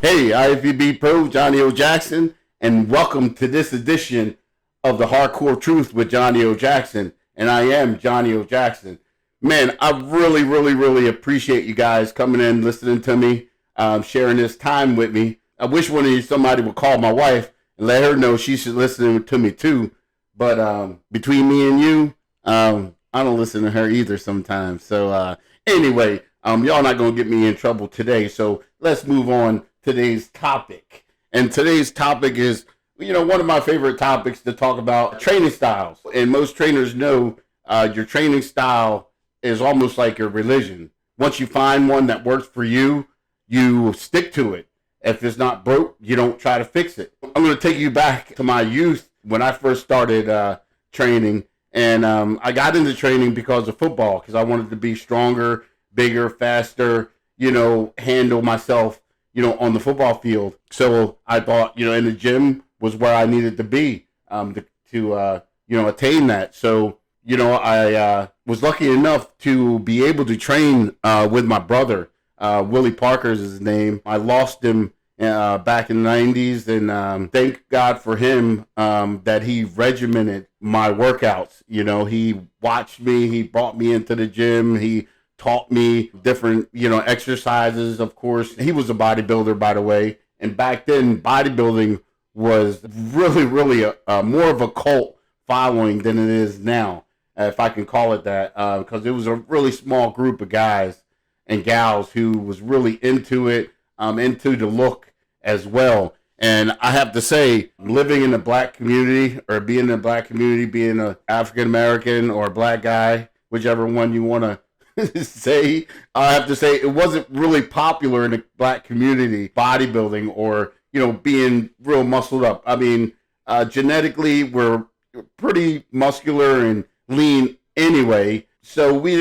Hey, IFBB Pro, Johnnie O Jackson, and welcome to this edition of the Hardcore Truth with Johnnie O Jackson. And I am Johnnie O Jackson. Man, I really appreciate you guys coming in, listening to me, sharing this time with me. I wish somebody would call my wife and let her know she should listen to me too. But between me and you, I don't listen to her either sometimes. So anyway, y'all not going to get me in trouble today. So let's move on. Today's topic. And today's topic is, one of my favorite topics to talk about, training styles. And most trainers know your training style is almost like your religion. Once you find one that works for you, you stick to it. If it's not broke, you don't try to fix it. I'm going to take you back to my youth when I first started training. And I got into training because of football, because I wanted to be stronger, bigger, faster, handle myself on the football field. So I thought, in the gym was where I needed to be to attain that. So, I was lucky enough to be able to train with my brother. Willie Parker is his name. I lost him back in the 90s, and thank God for him that he regimented my workouts. He watched me. He brought me into the gym. He taught me different, exercises, of course. He was a bodybuilder, by the way. And back then, bodybuilding was really a more of a cult following than it is now, if I can call it that, because it was a really small group of guys and gals who was really into it, into the look as well. And I have to say, living in the black community, or being in the black community, being an African-American or a black guy, whichever one you want to say, I have to say it wasn't really popular in the black community, bodybuilding or being real muscled up. I mean, genetically we're pretty muscular and lean anyway, so we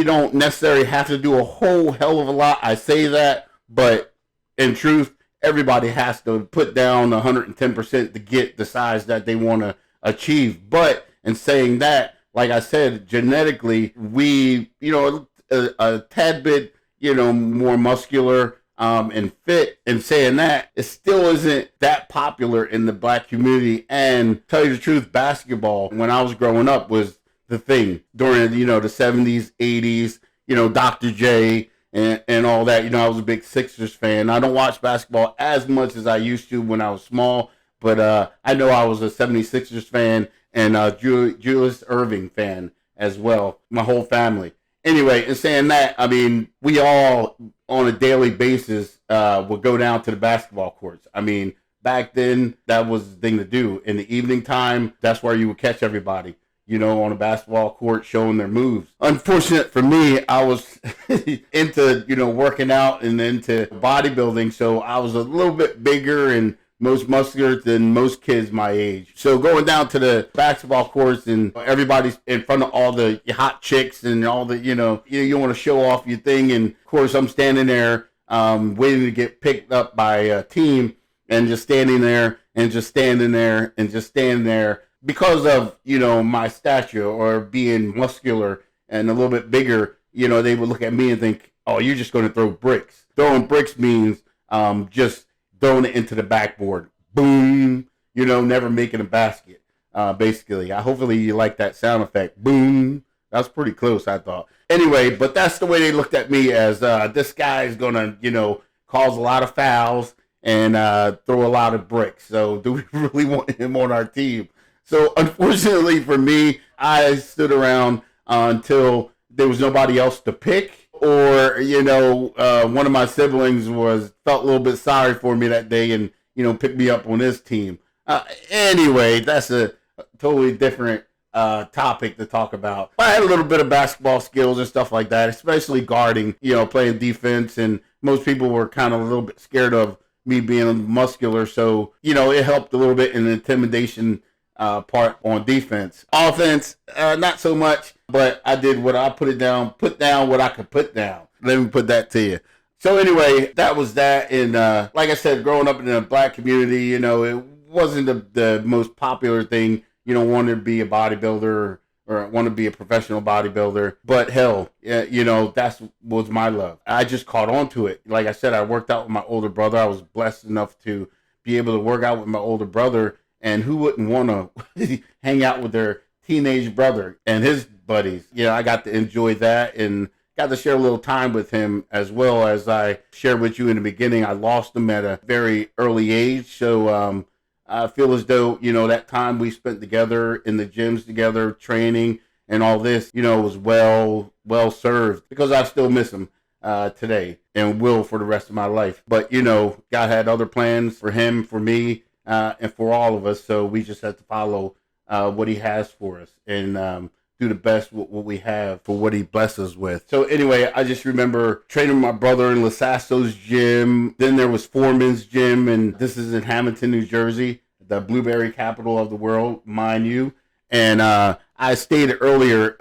don't necessarily have to do a whole hell of a lot. I say that, but in truth, everybody has to put down 110% to get the size that they want to achieve. But in saying that, like I said, genetically, we, a tad bit, more muscular and fit. And saying that, it still isn't that popular in the black community. And tell you the truth, basketball, when I was growing up, was the thing during, the 70s, 80s, Dr. J and all that. I was a big Sixers fan. I don't watch basketball as much as I used to when I was small, but I know I was a 76ers fan and Julius Irving fan as well, my whole family. Anyway, in saying that, I mean, we all, on a daily basis, would go down to the basketball courts. I mean, back then, that was the thing to do. In the evening time, that's where you would catch everybody, on a basketball court showing their moves. Unfortunate for me, I was into, working out and into bodybuilding, so I was a little bit bigger and most muscular than most kids my age. So going down to the basketball courts and everybody's in front of all the hot chicks and all the, you want to show off your thing. And of course I'm standing there waiting to get picked up by a team and just standing there and just standing there and just standing there because of, my stature or being muscular and a little bit bigger. They would look at me and think, oh, you're just going to throw bricks. Throwing bricks means just throwing it into the backboard. Boom. Never making a basket, basically. Hopefully you like that sound effect. Boom. That's pretty close, I thought. Anyway, but that's the way they looked at me, as this guy is going to, cause a lot of fouls and throw a lot of bricks. So do we really want him on our team? So unfortunately for me, I stood around until there was nobody else to pick. Or, one of my siblings felt a little bit sorry for me that day and, picked me up on his team. Anyway, that's a totally different topic to talk about. I had a little bit of basketball skills and stuff like that, especially guarding, playing defense. And most people were kind of a little bit scared of me being muscular. So, it helped a little bit in the intimidation part on defense. Offense, not so much, but I did what I put down what I could put down. Let me put that to you. So anyway, that was that. And like I said, growing up in the black community, it wasn't the most popular thing, wanting to be a bodybuilder or want to be a professional bodybuilder. But hell, you know, that's was my love. I just caught on to it. Like I said, I worked out with my older brother. I was blessed enough to be able to work out with my older brother. And who wouldn't want to hang out with their teenage brother and his buddies? You know, I got to enjoy that and got to share a little time with him, as well as I shared with you in the beginning. I lost him at a very early age. So I feel as though, you know, that time we spent together in the gyms together, training and all this, you know, was well served, because I still miss him today and will for the rest of my life. But, you know, God had other plans for him, for me, and for all of us. So we just have to follow what he has for us and do the best with what we have for what he blesses us with. So anyway, I just remember training with my brother in Lasasso's gym. Then there was Foreman's gym, and this is in Hamilton, New Jersey, the blueberry capital of the world, mind you. And I stated earlier,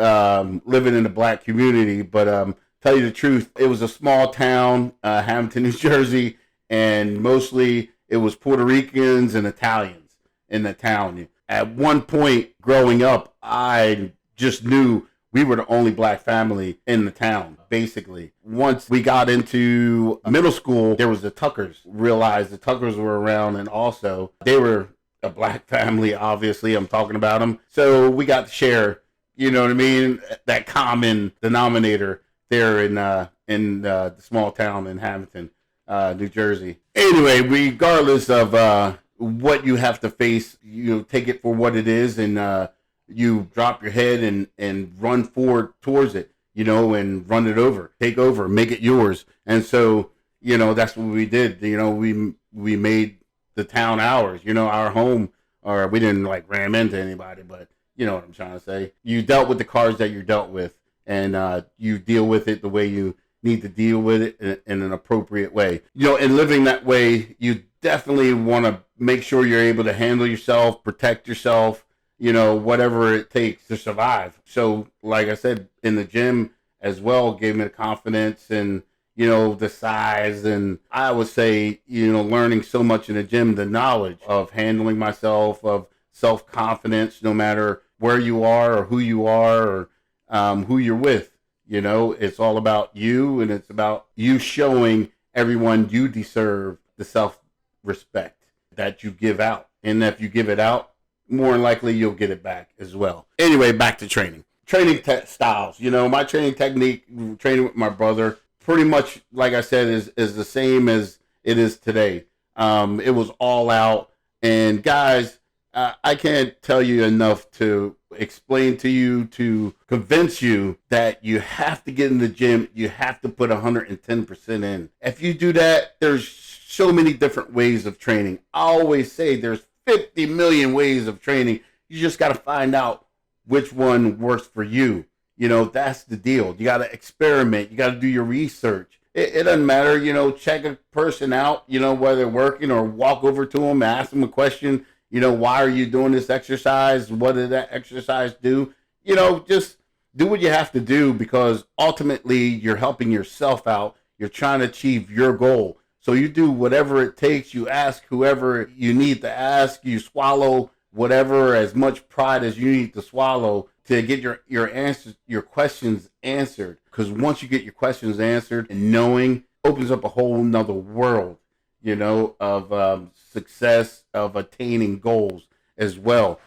living in the black community, but tell you the truth, it was a small town, Hamilton, New Jersey, and mostly it was Puerto Ricans and Italians in the town. At one point growing up, I just knew we were the only black family in the town, basically. Once we got into middle school, there was the Tuckers. Realized the Tuckers were around, and also they were a black family, obviously. I'm talking about them. So we got to share, you know what I mean, that common denominator there in the small town in Hamilton, New Jersey. Anyway, regardless of what you have to face, you know, take it for what it is, and you drop your head and run forward towards it, you know, and run it over, take over, make it yours. And so, you know, that's what we did. You know, we made the town ours, you know, our home, or we didn't like ram into anybody, but you know what I'm trying to say. You dealt with the cards that you're dealt with, and you deal with it the way you need to deal with it in an appropriate way. You know, and living that way, you definitely want to make sure you're able to handle yourself, protect yourself, you know, whatever it takes to survive. So, like I said, in the gym as well, gave me the confidence and, you know, the size. And I would say, you know, learning so much in the gym, the knowledge of handling myself, of self-confidence, no matter where you are or who who you're with. You know, it's all about you, and it's about you showing everyone you deserve the self-respect that you give out. And if you give it out, more than likely you'll get it back as well. Anyway, back to training. Training styles. You know, my training technique, training with my brother, pretty much, like I said, is the same as it is today. It was all out. And guys, I can't tell you enough to explain to you, to convince you that you have to get in the gym. You have to put 110% in. If you do that, there's so many different ways of training. I always say there's 50 million ways of training. You just got to find out which one works for you. You know, that's the deal. You got to experiment. You got to do your research. It doesn't matter, you know, check a person out, you know, whether they're working, or walk over to them, ask them a question. You know, why are you doing this exercise? What did that exercise do? You know, just do what you have to do, because ultimately you're helping yourself out. You're trying to achieve your goal. So you do whatever it takes. You ask whoever you need to ask. You swallow whatever, as much pride as you need to swallow to get your answers, your questions answered. Because once you get your questions answered, and knowing opens up a whole nother world, you know, of success, of attaining goals as well.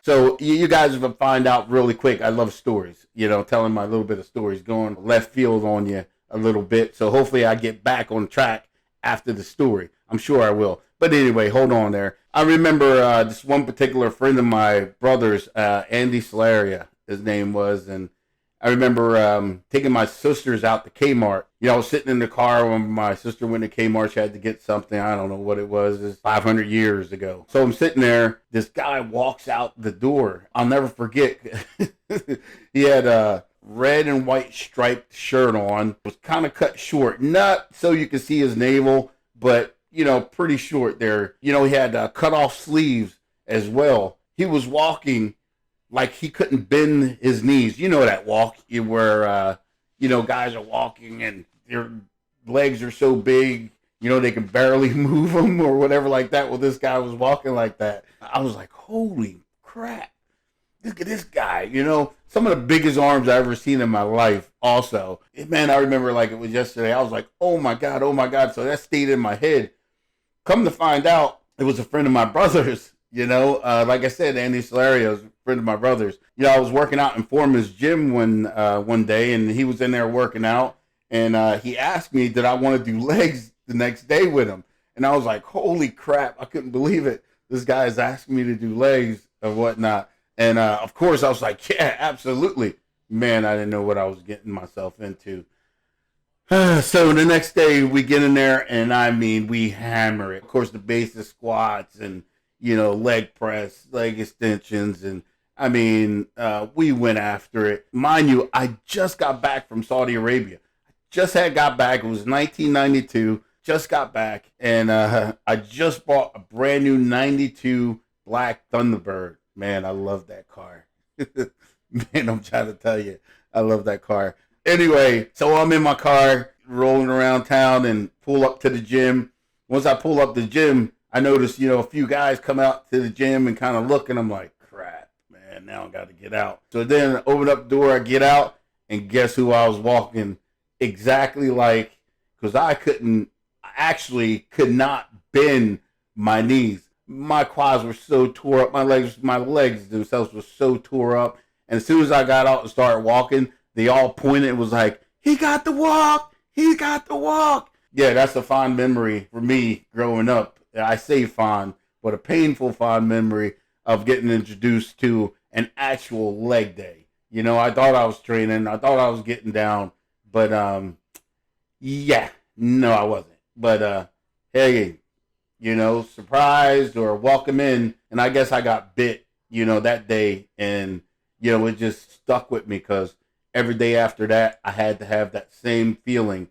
So you guys will find out really quick. I love stories, you know, telling my little bit of stories, going left field on you a little bit. So hopefully I get back on track after the story. I'm sure I will. But anyway, hold on there. I remember this one particular friend of my brother's, Andy Solaria, his name was, and I remember taking my sisters out to Kmart. You know, I was sitting in the car when my sister went to Kmart. She had to get something. I don't know what it was. It's 500 years ago. So I'm sitting there. This guy walks out the door. I'll never forget. He had a red and white striped shirt on. It was kind of cut short. Not so you could see his navel, but, you know, pretty short there. You know, he had cut off sleeves as well. He was walking like he couldn't bend his knees. You know that walk where, you know, guys are walking and their legs are so big, you know, they can barely move them or whatever like that. Well, this guy was walking like that. I was like, holy crap. look at this guy, some of the biggest arms I ever seen in my life also. Man, I remember like it was yesterday. I was like, oh my God, oh my God. So that stayed in my head. Come to find out, it was a friend of my brother's, like I said, Andy Solario is a friend of my brother's. I was working out in Foreman's gym one day, and he was in there working out, and he asked me, did I want to do legs the next day with him? And I was like, holy crap, I couldn't believe it. This guy is asking me to do legs or whatnot. And of course, I was like, yeah, absolutely. Man, I didn't know what I was getting myself into. So the next day we get in there, and I mean, we hammer it. Of course, the basic squats and, leg press, leg extensions. And I mean, we went after it. Mind you, I just got back from Saudi Arabia. Just had got back. It was 1992. Just got back. And I just bought a brand new 92 Black Thunderbird. Man, I love that car. Man, I'm trying to tell you, I love that car. Anyway, so I'm in my car rolling around town and pull up to the gym. Once I pull up to the gym, I notice, a few guys come out to the gym and kind of look, and I'm like, crap, man, now I got to get out. So then I open up the door, I get out, and guess who I was walking exactly like, because I could not bend my knees. My quads were so tore up. My legs themselves were so tore up. And as soon as I got out and started walking, they all pointed and was like, he got the walk. He got the walk. Yeah, that's a fond memory for me growing up. I say fond, but a painful fond memory of getting introduced to an actual leg day. I thought I was training. I thought I was getting down. But, yeah, no, I wasn't. But, hey, surprised or welcome in. And I guess I got bit, that day. And, it just stuck with me because every day after that, I had to have that same feeling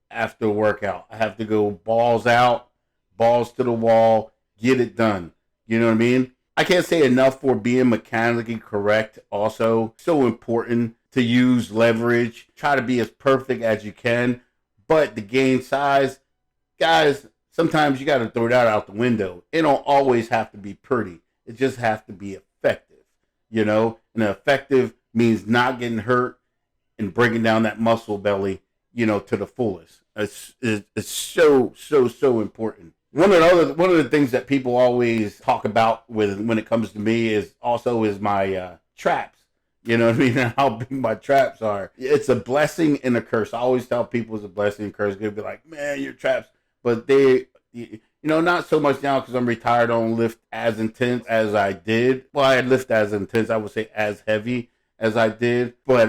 after a workout. I have to go balls out, balls to the wall, get it done. You know what I mean? I can't say enough for being mechanically correct. Also, so important to use leverage. Try to be as perfect as you can. But the gain size, guys, sometimes you got to throw that out the window. It don't always have to be pretty. It just has to be effective, And effective means not getting hurt and breaking down that muscle belly, to the fullest. It's so important. One of the things that people always talk about when it comes to me is my traps. You know what I mean? How big my traps are. It's a blessing and a curse. I always tell people it's a blessing and a curse. They'll be like, man, your traps. But they, not so much now because I'm retired. I don't lift as intense as I did. Well, I lift as intense. I would say as heavy as I did. But,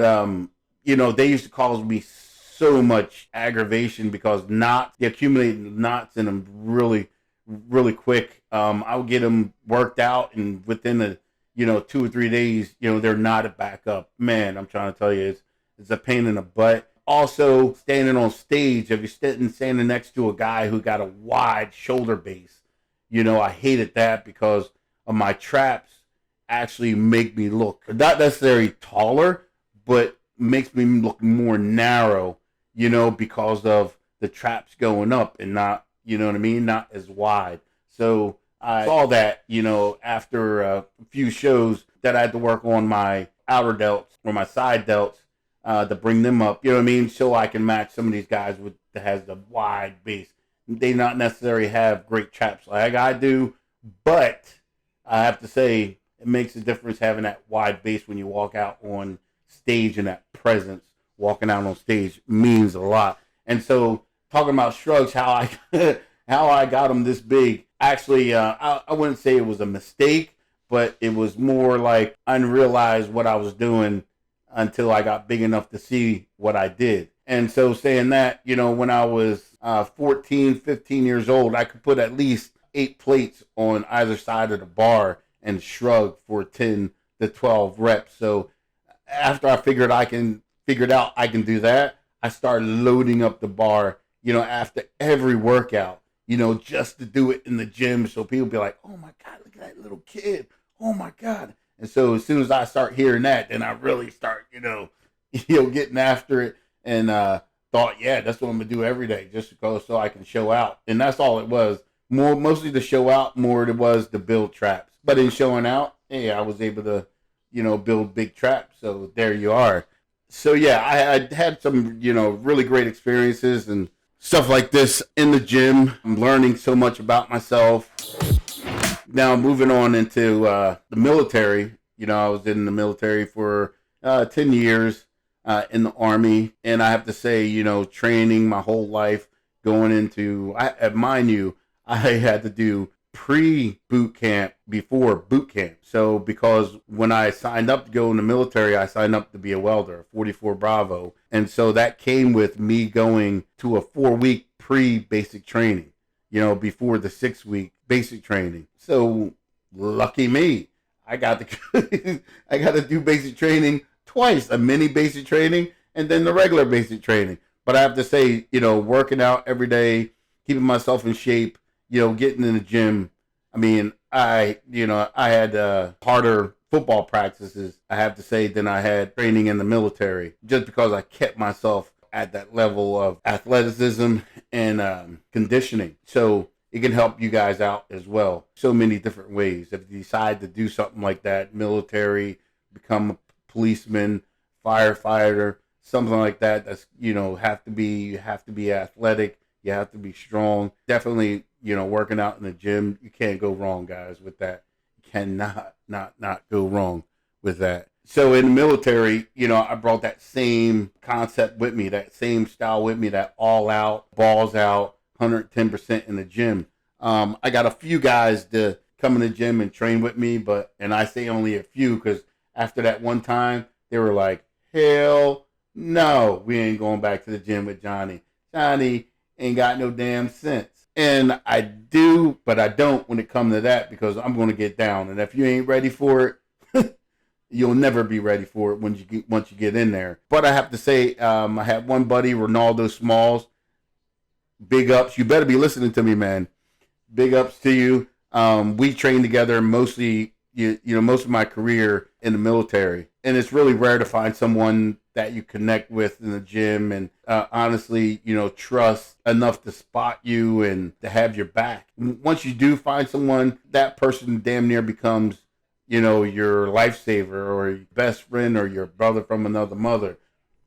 they used to cause me so much aggravation because the accumulating knots in them really, really quick. I would get them worked out, and within 2 or 3 days, they're knotted back up. Man, I'm trying to tell you, it's a pain in the butt. Also, standing on stage, if you're standing next to a guy who got a wide shoulder base, I hated that because of my traps actually make me look not necessarily taller, but makes me look more narrow, because of the traps going up and not, not as wide. So I saw that, after a few shows that I had to work on my outer delts or my side delts to bring them up, so I can match some of these guys that has the wide base. They not necessarily have great traps like I do, but I have to say it makes a difference having that wide base when you walk out on stage, and that presence walking out on stage means a lot. And so talking about shrugs, how I got them this big. Actually, I wouldn't say it was a mistake, but it was more like I didn't realize what I was doing until I got big enough to see what I did. And so saying that, when I was 14, 15 years old, I could put at least 8 plates on either side of the bar and shrug for 10 to 12 reps. So after I figured out I can do that, I started loading up the bar, after every workout, just to do it in the gym. So people be like, oh my God, look at that little kid. Oh my God. And so as soon as I start hearing that, then I really start, getting after it, and thought, yeah, that's what I'm gonna do every day, just to go so I can show out. And that's all it was. Mostly to show out, more it was to build traps. But in showing out, hey, I was able to, build big traps. So there you are. So yeah, I had some, really great experiences and stuff like this in the gym. I'm learning so much about myself. Now moving on into the military. I was in the military for 10 years in the Army. And I have to say, training my whole life going into, mind you, I had to do pre-boot camp before boot camp. So because when I signed up to go in the military, I signed up to be a welder, 44 Bravo. And so that came with me going to a 4-week pre-basic training, before the 6-week basic training. So lucky me, I got to do basic training twice, a mini basic training and then the regular basic training. But I have to say, working out every day, keeping myself in shape, getting in the gym. I mean, I had harder football practices, I have to say, than I had training in the military, just because I kept myself at that level of athleticism and conditioning. So it can help you guys out as well. So many different ways. If you decide to do something like that, military, become a policeman, firefighter, something like that, that's, you have to be athletic. You have to be strong. Definitely, working out in the gym, you can't go wrong, guys, with that. You cannot not go wrong with that. So in the military, I brought that same concept with me, that same style with me, that all out, balls out, 110% in the gym. I got a few guys to come in the gym and train with me, and I say only a few because after that one time, they were like, hell no, we ain't going back to the gym with Johnny. Johnny ain't got no damn sense. And I do, but I don't when it comes to that, because I'm going to get down. And if you ain't ready for it, you'll never be ready for it once you get in there. But I have to say, I had one buddy, Ronaldo Smalls. Big ups. You better be listening to me, man. Big ups to you. We trained together mostly, most of my career in the military. And it's really rare to find someone that you connect with in the gym and honestly, trust enough to spot you and to have your back. Once you do find someone, that person damn near becomes, your lifesaver or your best friend or your brother from another mother,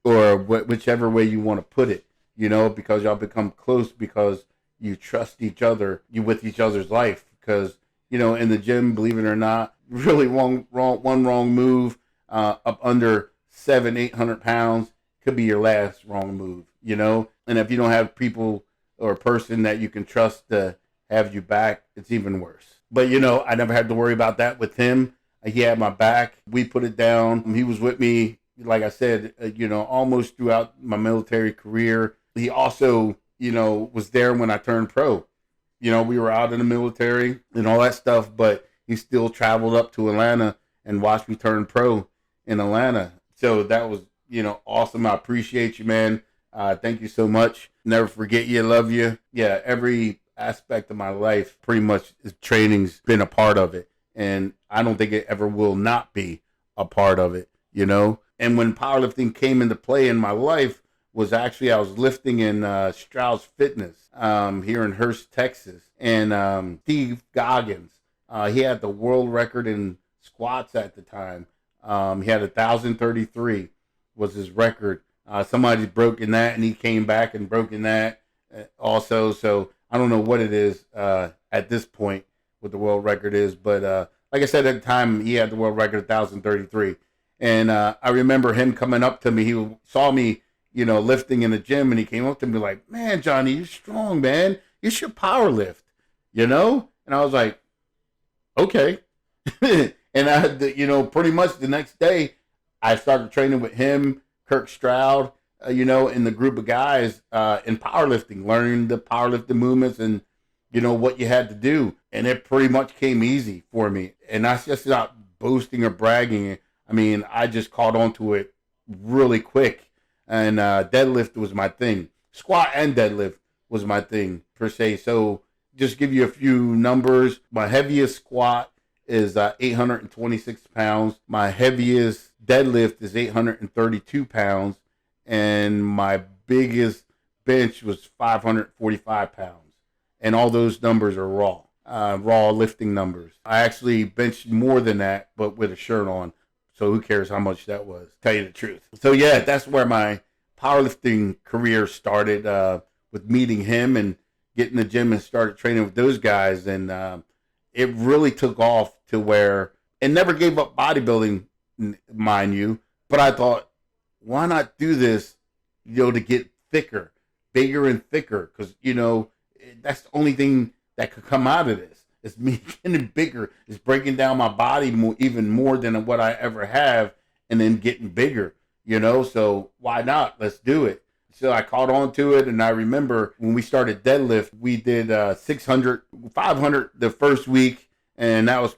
or whichever way you want to put it, because y'all become close because you trust each other, with each other's life. Because, in the gym, believe it or not, really one wrong move up under 700-800 pounds could be your last wrong move, and if you don't have people or a person that you can trust to have you back, it's even worse. But I never had to worry about that with him. He had my back. We put it down. He was with me, like I said, almost throughout my military career. He also, was there when I turned pro. We were out in the military and all that stuff, but he still traveled up to Atlanta and watched me turn pro in Atlanta. So that was, awesome. I appreciate you, man. Thank you so much. Never forget you. Love you. Yeah, every aspect of my life, pretty much training's been a part of it. And I don't think it ever will not be a part of it, And when powerlifting came into play in my life was actually, I was lifting in Strauss Fitness here in Hurst, Texas. And Steve Goggins, he had the world record in squats at the time. He had 1,033 was his record. Somebody's broken that, and he came back and broken that also. So I don't know what it is at this point, what the world record is. But like I said, at the time, he had the world record, 1,033. And I remember him coming up to me. He saw me, lifting in the gym, and he came up to me like, man, Johnny, you're strong, man. You should power lift, And I was like, okay. And I had pretty much the next day, I started training with him, Kirk Stroud, in the group of guys in powerlifting, learning the powerlifting movements and, what you had to do. And it pretty much came easy for me. And that's just not boasting or bragging. I mean, I just caught on to it really quick. And deadlift was my thing. Squat and deadlift was my thing, per se. So just give you a few numbers. My heaviest squat is 826 pounds. My heaviest deadlift is 832 pounds. And my biggest bench was 545 pounds. And all those numbers are raw lifting numbers. I actually benched more than that, but with a shirt on. So who cares how much that was, tell you the truth. So yeah, that's where my powerlifting career started, with meeting him and getting in the gym and started training with those guys. And it really took off to where, and never gave up bodybuilding, mind you, but I thought, why not do this, to get thicker, bigger and thicker? Because, that's the only thing that could come out of this. It's me getting bigger. It's breaking down my body even more than what I ever have, and then getting bigger, So why not? Let's do it. So I caught on to it, and I remember when we started Deadlift, we did 600, 500 the first week, and that was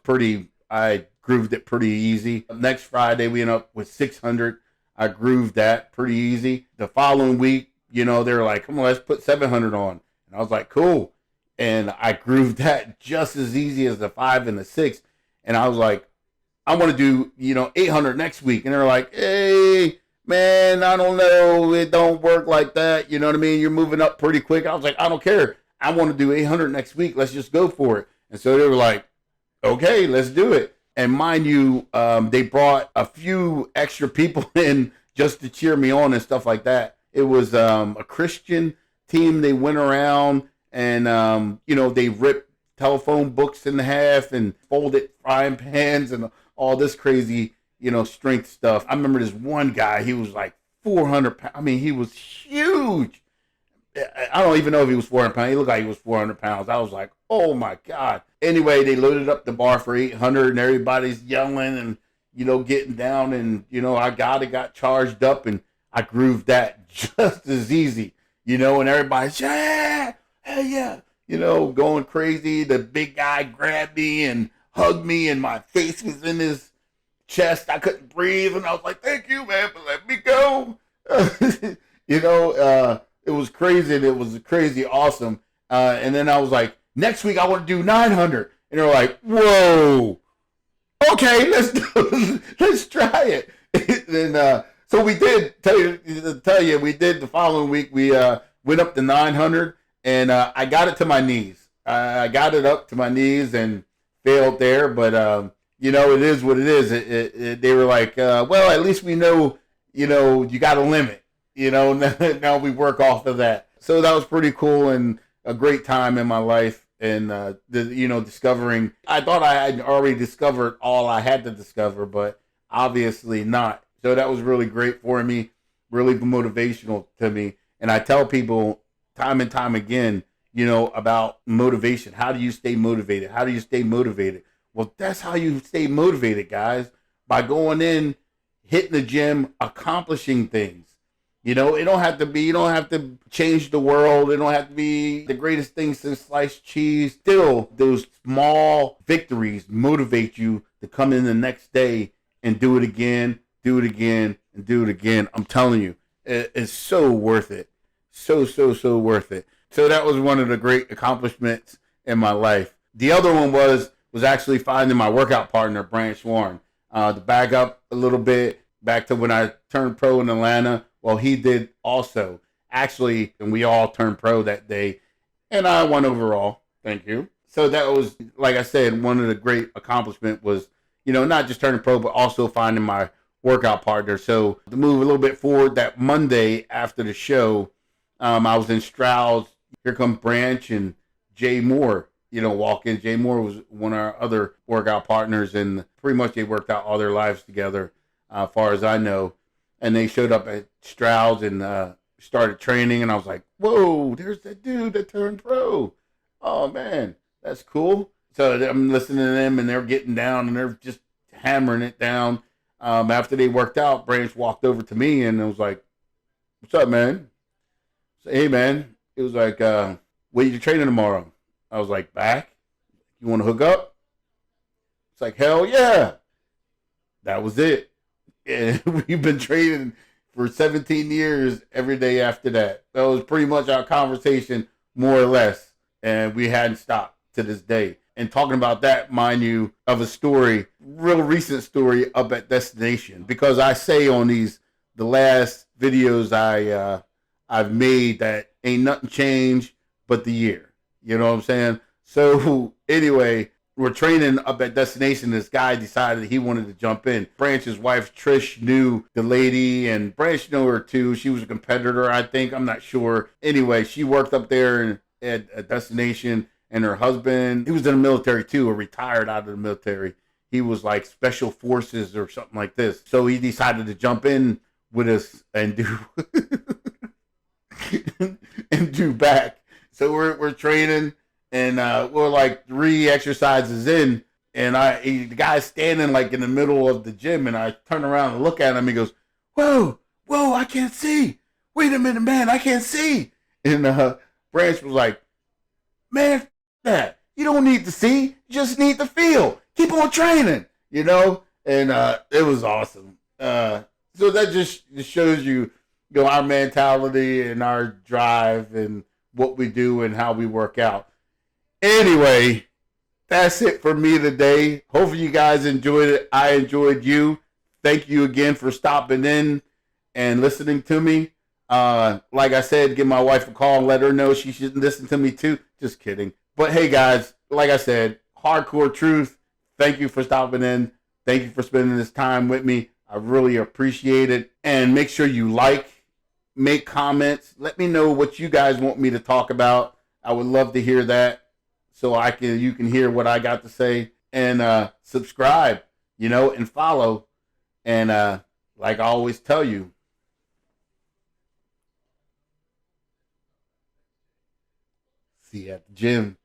I grooved it pretty easy. Next Friday, we ended up with 600. I grooved that pretty easy. The following week, they were like, come on, let's put 700 on. And I was like, cool. And I grooved that just as easy as the 5 and the 6. And I was like, I want to do, 800 next week. And they're like, hey, man, I don't know. It don't work like that. You know what I mean? You're moving up pretty quick. I was like, I don't care. I want to do 800 next week. Let's just go for it. And so they were like, okay, let's do it. And mind you, they brought a few extra people in just to cheer me on and stuff like that. It was a Christian team. They went around and, they ripped telephone books in half and folded frying pans and all this crazy, strength stuff. I remember this one guy, he was like 400 pounds. I mean, he was huge. I don't even know if he was 400 pounds. He looked like he was 400 pounds. I was like, oh my God. Anyway, they loaded up the bar for 800 and everybody's yelling and, getting down and, I got charged up and I grooved that just as easy, and everybody's, yeah, hell yeah, going crazy. The big guy grabbed me and hugged me and my face was in his chest. I couldn't breathe and I was like, thank you, man, for letting me go. It was crazy and it was crazy awesome. And then I was like, next week I want to do 900. And they're like, whoa, okay, let's try it. And so we did, tell you, we did the following week. We went up to 900 and I got it to my knees. I got it up to my knees and failed there. But, it is what it is. They were like, well, at least we know, you got a limit. Now we work off of that. So that was pretty cool and a great time in my life. And, discovering, I thought I had already discovered all I had to discover, but obviously not. So that was really great for me, really motivational to me. And I tell people time and time again, about motivation. How do you stay motivated? How do you stay motivated? Well, that's how you stay motivated, guys, by going in, hitting the gym, accomplishing things. It don't have to be, you don't have to change the world. It don't have to be the greatest thing since sliced cheese. Still, those small victories motivate you to come in the next day and do it again, and do it again. I'm telling you, it's so worth it. So worth it. So that was one of the great accomplishments in my life. The other one was actually finding my workout partner, Branch Warren. To back up a little bit, back to when I turned pro in Atlanta. Well, he did also. Actually, and we all turned pro that day. And I won overall. Thank you. So that was, like I said, one of the great accomplishments was, not just turning pro, but also finding my workout partner. So to move a little bit forward, that Monday after the show, I was in Stroud's. Here come Branch and Jay Moore, walk in. Jay Moore was one of our other workout partners, and pretty much they worked out all their lives together, as far as I know. And they showed up at Stroud's and started training, and I was like, whoa, there's that dude that turned pro. Oh, man, that's cool. So I'm listening to them, and they're getting down, and they're just hammering it down. After they worked out, Branch walked over to me, and I was like, what's up, man? I said, hey, man. It was like, when are you training tomorrow? I was like, back? You want to hook up? It's like, hell yeah. That was it. And we've been training for 17 years every day after that. That was pretty much our conversation, more or less. And we hadn't stopped to this day. And talking about that, mind you, of a story, real recent story up at Destination. Because I say on the last videos I've made that ain't nothing changed but the year. You know what I'm saying? So anyway, we're training up at Destination. This guy decided he wanted to jump in. Branch's wife, Trish, knew the lady, and Branch knew her too. She was a competitor, I think. I'm not sure. Anyway, she worked up there at Destination, and her husband, he was in the military too, or retired out of the military. He was like special forces or something like this. So he decided to jump in with us and do and do back. So we're training, and we're like 3 exercises in, and the guy's standing like in the middle of the gym, and I turn around and look at him. He goes, "Whoa, I can't see. Wait a minute, man, I can't see." And Branch was like, "Man, that you don't need to see. You just need to feel. Keep on training, you know." And it was awesome. So that just shows you, our mentality and our drive and what we do and how we work out. Anyway, that's it for me today. Hopefully you guys enjoyed it. I enjoyed you. Thank you again for stopping in and listening to me. Like I said, give my wife a call and let her know she should listen to me too. Just kidding. But hey guys, like I said, hardcore truth. Thank you for stopping in. Thank you for spending this time with me. I really appreciate it. And make sure you make comments. Let me know what you guys want me to talk about. I would love to hear that, so you can hear what I got to say. And subscribe, and follow. And like I always tell you, see you at the gym.